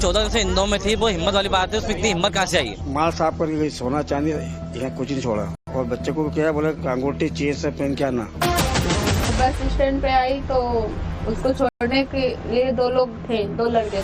14 से इंदौर में थी, वो हिम्मत वाली बात है, उसमें इतनी हिम्मत कहाँ से आई? माल साफ करके गई, सोना चांदी यहाँ कुछ नहीं छोड़ा। और बच्चे को क्या बोले, अंगूठी चेन से पहन के आना। बस स्टैंड पे आई तो उसको छोड़ने के लिए 2 लोग थे, 2 लड़के थे।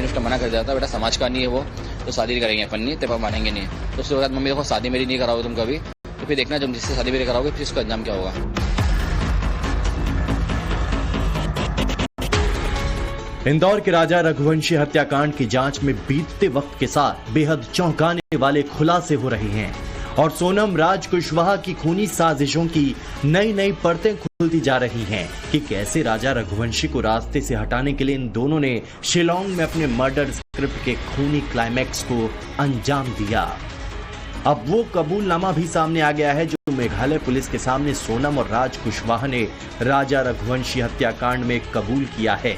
उसका मना कर दिया था, बेटा समाज का नहीं है वो, तो शादी नहीं करेंगे अपन, नहीं तेरे मानेंगे नहीं। तो उसके बाद मम्मी देखो शादी मेरी नहीं कराओगे तुम कभी, तो फिर देखना जब जिससे शादी मेरी कराओगे फिर इसका अंजाम क्या होगा। इंदौर के राजा रघुवंशी हत्याकांड की जांच में बीतते वक्त के साथ बेहद चौंकाने वाले खुलासे हो रहे हैं और सोनम राज कुशवाहा की खूनी साजिशों की नई नई परतें खुलती जा रही हैं कि कैसे राजा रघुवंशी को रास्ते से हटाने के लिए इन दोनों ने शिलांग में अपने मर्डर स्क्रिप्ट के खूनी क्लाइमैक्स को अंजाम दिया। अब वो कबूलनामा भी सामने आ गया है जो मेघालय पुलिस के सामने सोनम और राज कुशवाहा ने राजा रघुवंशी हत्याकांड में कबूल किया है।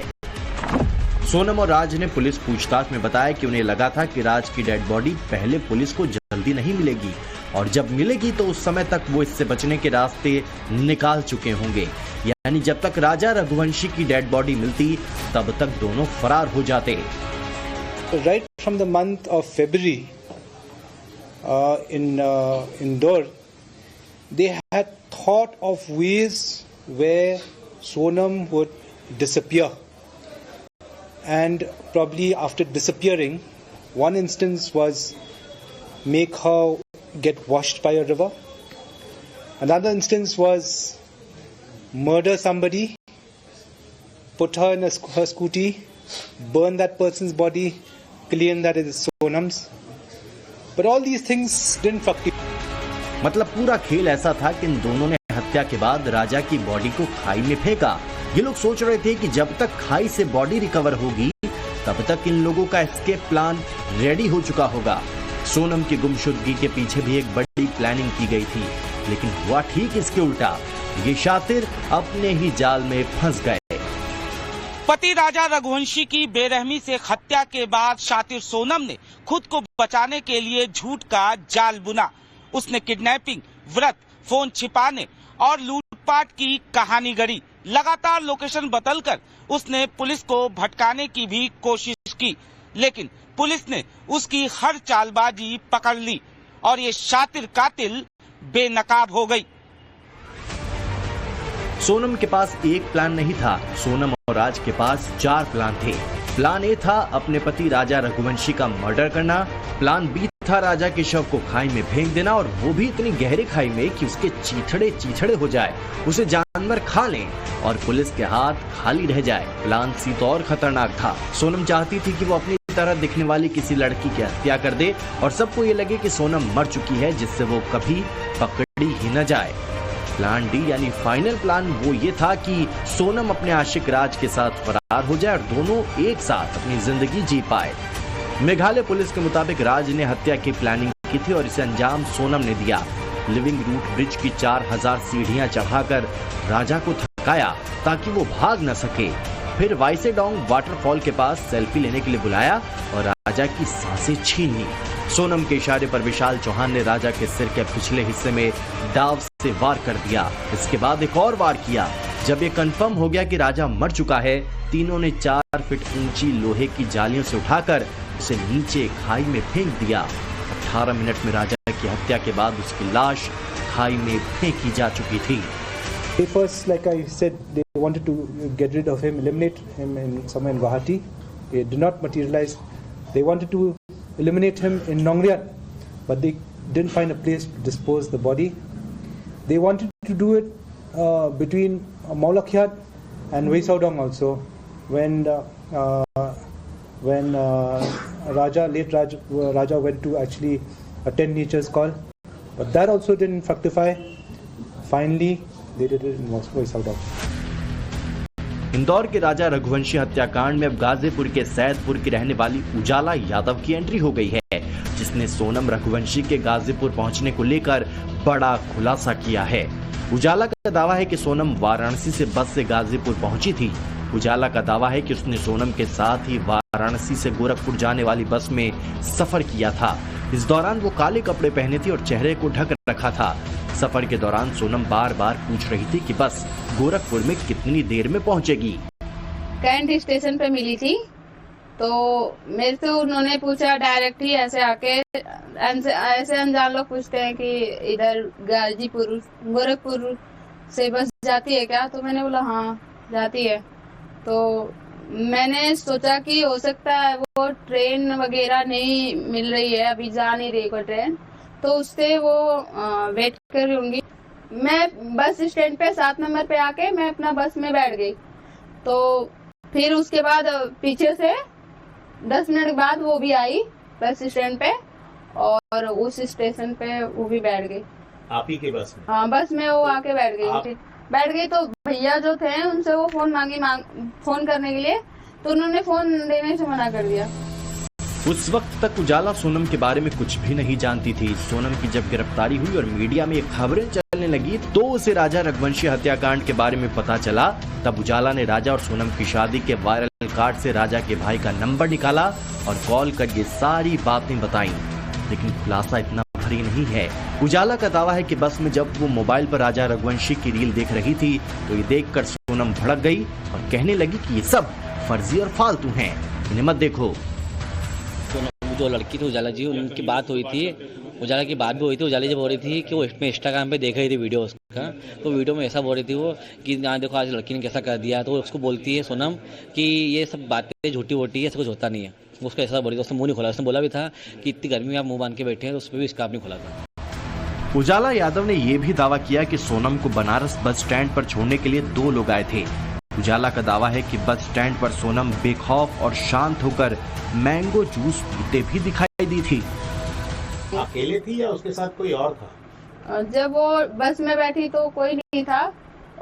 सोनम और राज ने पुलिस पूछताछ में बताया कि उन्हें लगा था कि राज की डेड बॉडी पहले पुलिस को जल्दी नहीं मिलेगी और जब मिलेगी तो उस समय तक वो इससे बचने के रास्ते निकाल चुके होंगे, यानी जब तक राजा रघुवंशी की डेड बॉडी मिलती तब तक दोनों फरार हो जाते। Right from the month of February in Indore, they had thought of ways where Sonam would disappear. And probably after disappearing, one instance was make her get washed by a river. Another instance was murder somebody, put her in her scooty, burn that person's body, claim that it is Sonam's. But all these things didn't fructify. मतलब पूरा खेल ऐसा था कि इन दोनों ने हत्या के बाद राजा की बॉडी को खाई में फेंका। ये लोग सोच रहे थे कि जब तक खाई से बॉडी रिकवर होगी तब तक इन लोगों का एस्केप प्लान रेडी हो चुका होगा। सोनम की गुमशुदगी के पीछे भी एक बड़ी प्लानिंग की गई थी, लेकिन हुआ ठीक इसके उल्टा। ये शातिर अपने ही जाल में फंस गए। पति राजा रघुवंशी की बेरहमी से हत्या के बाद शातिर सोनम ने खुद को बचाने के लिए झूठ का जाल बुना। उसने किडनैपिंग, व्रत, फोन छिपाने और लूटपाट की कहानी गढ़ी। लगातार लोकेशन बदलकर उसने पुलिस को भटकाने की भी कोशिश की, लेकिन पुलिस ने उसकी हर चालबाजी पकड़ ली और ये शातिर कातिल बेनकाब हो गई। सोनम के पास एक प्लान नहीं था, सोनम और राज के पास 4 प्लान थे। प्लान ए था अपने पति राजा रघुवंशी का मर्डर करना, प्लान बी था राजा के शव को खाई में फेंक देना और वो भी इतनी गहरी खाई में कि उसके चीथड़े हो जाए, उसे जानवर खा लें और पुलिस के हाथ खाली रह जाए। प्लान सी तो और खतरनाक था। सोनम चाहती थी कि वो अपनी तरह दिखने वाली किसी लड़की की हत्या कर दे और सबको ये लगे कि सोनम मर चुकी है, जिससे वो कभी पकड़ी ही न जाए। प्लान डी यानी फाइनल प्लान वो ये था कि सोनम अपने आशिक राज के साथ फरार हो जाए और दोनों एक साथ अपनी जिंदगी जी पाए। मेघालय पुलिस के मुताबिक राज ने हत्या की प्लानिंग की थी और इसे अंजाम सोनम ने दिया। लिविंग रूट ब्रिज की 4000 सीढ़ियां चढ़ाकर राजा को थकाया ताकि वो भाग न सके। फिर वाइसेडोंग वाटरफॉल के पास सेल्फी लेने के लिए बुलाया और राजा की सांसें छीन ली। सोनम के इशारे पर विशाल चौहान ने राजा के सिर के पिछले हिस्से में दाव से वार कर दिया। इसके बाद एक और वार किया। जब ये कंफर्म हो गया कि राजा मर चुका है, तीनों ने 4 फीट ऊंची लोहे की जालियों से उठाकर उसे नीचे खाई में फेंक दिया। 18 मिनट में राजा की हत्या के बाद उसकी लाश खाई में फेंकी जा चुकी थी। They first, like I said, they wanted to get rid of him, eliminate him somewhere in Guwahati. It did not materialize. They wanted to eliminate him in Nongrian, but they didn't find a place to dispose the body. They wanted to do it between Maulakhyat and Weisaudong also. When late Raja went to actually attend nature's call, but that also didn't fructify. Finally, they did it in Weisaudong. Indore के राजा रघुवंशी हत्याकांड में अब गाजीपुर के सैदपुर की रहने वाली उजाला यादव की entry हो गई है, जिसने सोनम रघुवंशी के गाजीपुर पहुंचने को लेकर बड़ा खुलासा किया है। उजाला का दावा है कि सोनम वाराणसी से बस से गाजीपुर पहुंची थी। उजाला का दावा है कि उसने सोनम के साथ ही वाराणसी से गोरखपुर जाने वाली बस में सफर किया था। इस दौरान वो काले कपड़े पहने थी और चेहरे को ढक रखा था। सफर के दौरान सोनम बार बार पूछ रही थी कि बस गोरखपुर में कितनी देर में पहुंचेगी। कैंट स्टेशन पे मिली थी। तो मेरे से उन्होंने पूछा डायरेक्ट ही ऐसे आके, ऐसे अनजान लोग पूछते हैं कि इधर गाजीपुर गोरखपुर से बस जाती है क्या? तो मैंने बोला हाँ जाती है। तो मैंने सोचा कि हो सकता है वो ट्रेन वगैरह नहीं मिल रही है, अभी जा नहीं रही कोई ट्रेन, तो उससे वो वेट कर रही होंगी। मैं बस स्टैंड पे 7 नंबर पे आके मैं अपना बस में बैठ गई। तो फिर उसके बाद पीछे से 10 मिनट बाद वो भी आई बस स्टैंड पे और उस स्टेशन पे वो भी बैठ गई। आप ही के बस में? हाँ बस में वो आके बैठ गई। तो भैया जो थे उनसे वो फोन फोन करने के लिए, तो उन्होंने फोन देने से मना कर दिया। उस वक्त तक उजाला सोनम के बारे में कुछ भी नहीं जानती थी। सोनम की जब गिरफ्तारी हुई और मीडिया में खबरें चलने लगी तो उसे राजा रघुवंशी हत्याकांड के बारे में पता चला। तब उजाला ने राजा और सोनम की शादी के वायरल कार्ड से राजा के भाई का नंबर निकाला और कॉल कर ये सारी बातें बताई। लेकिन खुलासा इतना भारी नहीं है। उजाला का दावा है कि बस में जब वो मोबाइल पर राजा रघुवंशी की रील देख रही थी तो ये देखकर सोनम भड़क गई और कहने लगी कि ये सब फर्जी और फालतू हैं, इन्हें मत देखो। जो लड़की थी उजाला जी, उनकी बात हुई थी, उजाला की बात भी हुई थी। उजाला जी बोल रही थी कि वो इंस्टाग्राम पे देख रही थी वीडियो उसका, तो वीडियो में ऐसा बोल रही थी वो कि यहाँ देखो आज लड़की ने कैसा कर दिया। तो उसको बोलती है सोनम कि ये सब बातें झूठी वोटी है, ऐसा कुछ होता नहीं है। उसको ऐसा बोली, उसने मुंह नहीं खोला। उसने बोला भी था कि इतनी गर्मी में आप मुंह बांध के बैठे हैं, तो उस पर भी स्कार्फ नहीं खोला था। उजाला यादव ने यह भी दावा किया कि सोनम को बनारस बस स्टैंड पर छोड़ने के लिए 2 लोग आए थे। उजाला का दावा है कि बस स्टैंड पर सोनम बेखौफ और शांत होकर मैंगो जूस पीते भी दिखाई दी थी। अकेले थी या उसके साथ कोई और था? जब वो बस में बैठी तो कोई नहीं था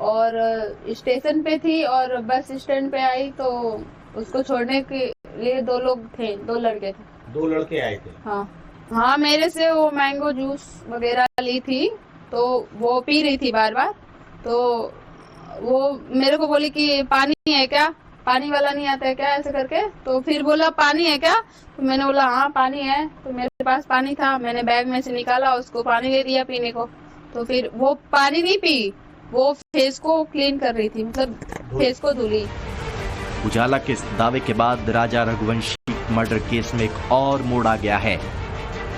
और स्टेशन पे थी और बस स्टैंड पे आई तो उसको छोड़ने के लिए 2 लोग थे, 2 लड़के थे। 2 लड़के आए थे? हाँ मेरे से वो मैंगो जूस वगैरह ली थी, तो वो पी रही थी बार बार। तो वो मेरे को बोली कि पानी है क्या, पानी वाला नहीं आता है क्या, ऐसे करके। तो फिर बोला पानी है क्या, तो मैंने बोला हाँ पानी है। तो मेरे पास पानी था, मैंने बैग में से निकाला, उसको पानी दे दिया पीने को। तो फिर वो पानी नहीं पी, वो फेस को क्लीन कर रही थी, मतलब फेस को धुली। उजाला के इस दावे के बाद राजा रघुवंशी मर्डर केस में एक और मोड़ आ गया है।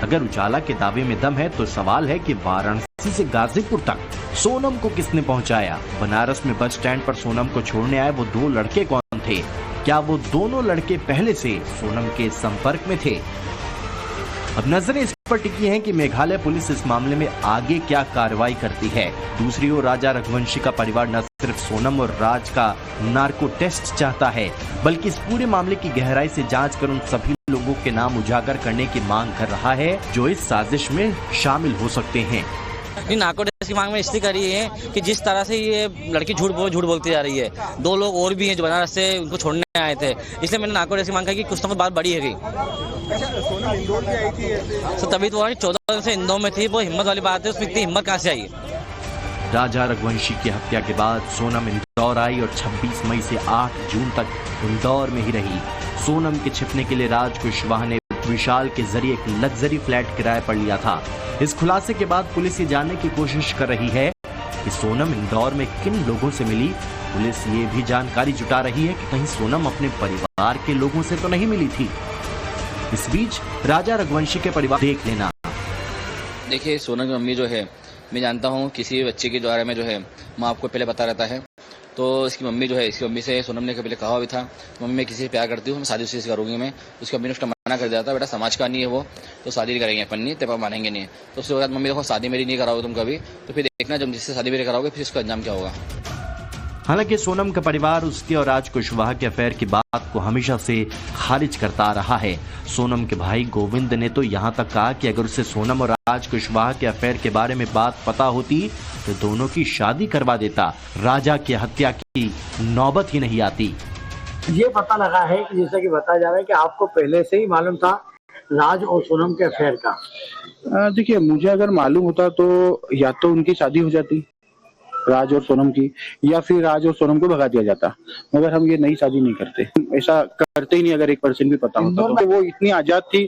अगर उजाला के दावे में दम है तो सवाल है कि वाराणसी से गाजीपुर तक सोनम को किसने पहुंचाया? बनारस में बस स्टैंड पर सोनम को छोड़ने आए वो 2 लड़के कौन थे? क्या वो दोनों लड़के पहले से सोनम के संपर्क में थे? अब नजरें इस पर टिकी हैं कि मेघालय पुलिस इस मामले में आगे क्या कार्रवाई करती है। दूसरी ओर राजा रघुवंशी का परिवार न सिर्फ सोनम और राज का नार्को टेस्ट चाहता है, बल्कि इस पूरे मामले की गहराई से जांच कर उन सभी लोगों के नाम उजागर करने की मांग कर रहा है जो इस साजिश में शामिल हो सकते हैं। नार्को टेस्ट की मांग में इसलिए करी है कि जिस तरह से ये लड़की झूठ बोलती जा रही है। 2 लोग और भी हैं जो बनारस से उनको छोड़ने आए थे, इसलिए मैंने नार्को टेस्ट की मांग की कि कुछ तो बात बड़ी है। तो तभी तो 14 दिन से इंदौर में थी, वो हिम्मत वाली बात है, उसमें इतनी हिम्मत कहाँ से आई? राजा रघुवंशी की हत्या के बाद सोनम इंदौर आई और 26 मई से 8 जून तक इंदौर में ही रही। सोनम के छिपने के लिए राज कुशवाहा ने विशाल के जरिए एक लग्जरी फ्लैट किराए पर लिया था। इस खुलासे के बाद पुलिस ये जानने की कोशिश कर रही है कि सोनम इंदौर में किन लोगों से मिली। पुलिस ये भी जानकारी जुटा रही है कि कहीं सोनम अपने परिवार के लोगों से तो नहीं मिली थी। इस बीच राजा रघुवंशी के परिवार देख लेना। देखिए सोनम की मम्मी जो है, मैं जानता हूँ किसी बच्चे के बारे में जो है माँ आपको पहले पता रहता है। तो इसकी मम्मी जो है, इसकी मम्मी से सोनम ने पहले कहा भी था मम्मी मैं किसी से प्यार करती हूँ, मैं शादी उसी से करूंगी। मैं उसकी मम्मी ने उसका मना कर दिया था, बेटा समाज का नहीं है वो, तो शादी नहीं करेंगे अपन, नहीं तेरे मानेंगे नहीं। तो उसके बाद मम्मी देखो शादी मेरी नहीं कराओगे तुम कभी, तो फिर देखना जब जिससे शादी मेरी कराओगे फिर इसका अंजाम क्या होगा। हालांकि सोनम का परिवार उसके और राज कुशवाहा के अफेयर की बात को हमेशा से खारिज करता आ रहा है। सोनम के भाई गोविंद ने तो यहाँ तक कहा कि अगर उसे सोनम और राज कुशवाहा के अफेयर के बारे में बात पता होती तो दोनों की शादी करवा देता, राजा की हत्या की नौबत ही नहीं आती। ये पता लगा है कि जैसा कि बताया जा रहा है कि आपको पहले से ही मालूम था राज और सोनम के अफेयर का। देखिए मुझे अगर मालूम होता तो या तो उनकी शादी हो जाती राज और सोनम की, या फिर राज और सोनम को भगा दिया जाता, मगर हम ये नई शादी नहीं करते, ऐसा करते ही नहीं। अगर एक पर्सन भी पता होता तो वो इतनी आजाद थी